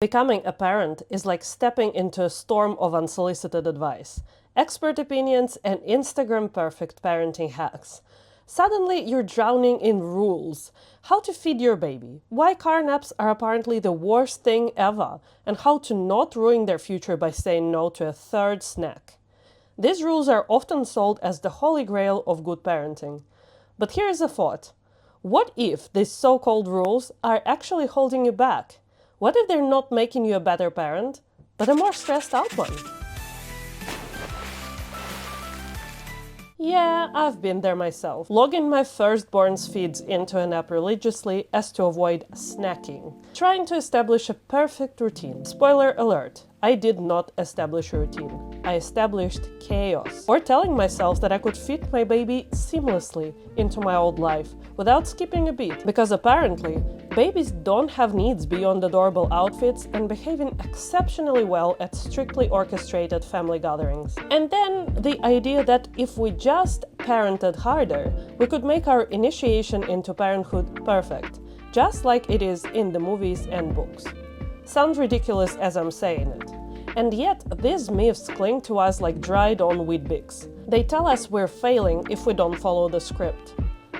Becoming a parent is like stepping into a storm of unsolicited advice, expert opinions, and Instagram perfect parenting hacks. Suddenly, you're drowning in rules. How to feed your baby, why car naps are apparently the worst thing ever, and how to not ruin their future by saying no to a third snack. These rules are often sold as the holy grail of good parenting. But here's a thought. What if these so-called rules are actually holding you back? What if they're not making you a better parent, but a more stressed out one? Yeah, I've been there myself, logging my firstborn's feeds into an app religiously as to avoid snacking, trying to establish a perfect routine. Spoiler alert, I did not establish a routine. I established chaos. Or telling myself that I could fit my baby seamlessly into my old life without skipping a beat. Because apparently, babies don't have needs beyond adorable outfits and behaving exceptionally well at strictly orchestrated family gatherings. And then the idea that if we just parented harder, we could make our initiation into parenthood perfect, just like it is in the movies and books. Sounds ridiculous as I'm saying it. And yet, these myths cling to us like dried-on Weet-Bix. They tell us we're failing if we don't follow the script.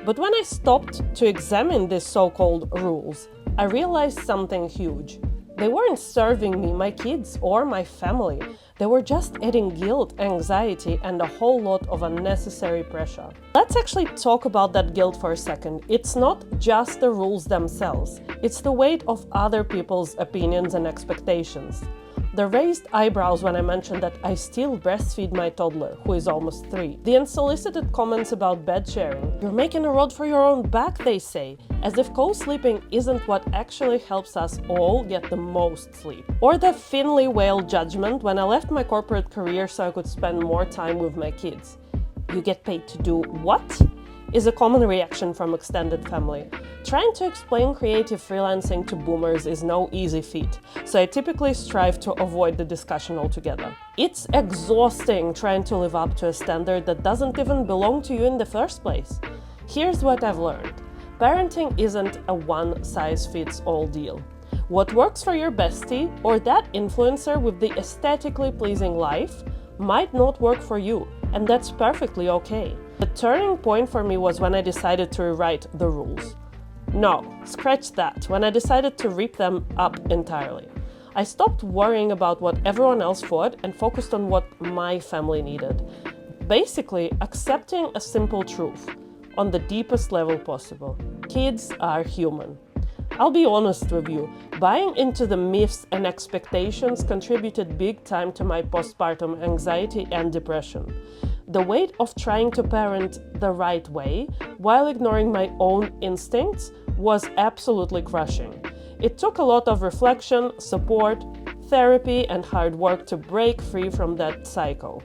But when I stopped to examine these so-called rules, I realized something huge. They weren't serving me, my kids, or my family. They were just adding guilt, anxiety, and a whole lot of unnecessary pressure. Let's actually talk about that guilt for a second. It's not just the rules themselves. It's the weight of other people's opinions and expectations. The raised eyebrows when I mentioned that I still breastfeed my toddler, who is almost 3. The unsolicited comments about bed sharing. You're making a rod for your own back, they say, as if co-sleeping isn't what actually helps us all get the most sleep. Or the thinly veiled judgment when I left my corporate career so I could spend more time with my kids. You get paid to do what? Is a common reaction from extended family. Trying to explain creative freelancing to boomers is no easy feat, so I typically strive to avoid the discussion altogether. It's exhausting trying to live up to a standard that doesn't even belong to you in the first place. Here's what I've learned. Parenting isn't a one-size-fits-all deal. What works for your bestie or that influencer with the aesthetically pleasing life might not work for you, and that's perfectly okay. The turning point for me was when I decided to rewrite the rules. No, scratch that, when I decided to rip them up entirely. I stopped worrying about what everyone else thought and focused on what my family needed. Basically, accepting a simple truth on the deepest level possible. Kids are human. I'll be honest with you, buying into the myths and expectations contributed big time to my postpartum anxiety and depression. The weight of trying to parent the right way while ignoring my own instincts was absolutely crushing. It took a lot of reflection, support, therapy, and hard work to break free from that cycle.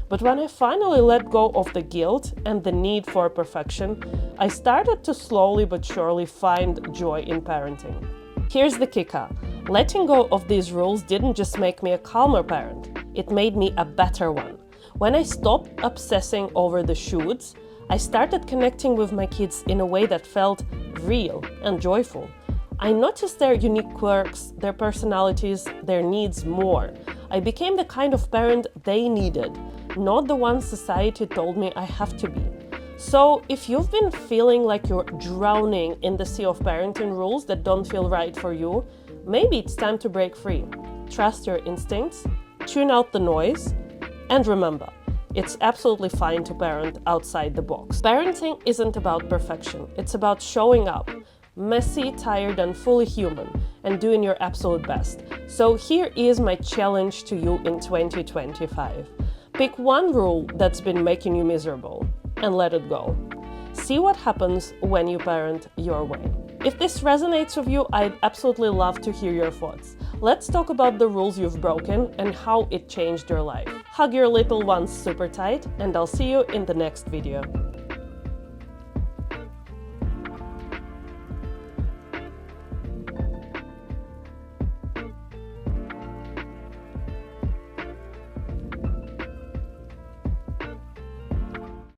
But when I finally let go of the guilt and the need for perfection, I started to slowly but surely find joy in parenting. Here's the kicker. Letting go of these rules didn't just make me a calmer parent, it made me a better one. When I stopped obsessing over the shoulds, I started connecting with my kids in a way that felt real and joyful. I noticed their unique quirks, their personalities, their needs more. I became the kind of parent they needed, not the one society told me I have to be. So, if you've been feeling like you're drowning in the sea of parenting rules that don't feel right for you, maybe it's time to break free. Trust your instincts, tune out the noise, and remember, it's absolutely fine to parent outside the box. Parenting isn't about perfection, it's about showing up, messy, tired, and fully human, and doing your absolute best. So here is my challenge to you in 2025. Pick one rule that's been making you miserable, and let it go. See what happens when you parent your way. If this resonates with you, I'd absolutely love to hear your thoughts. Let's talk about the rules you've broken and how it changed your life. Hug your little ones super tight, and I'll see you in the next video.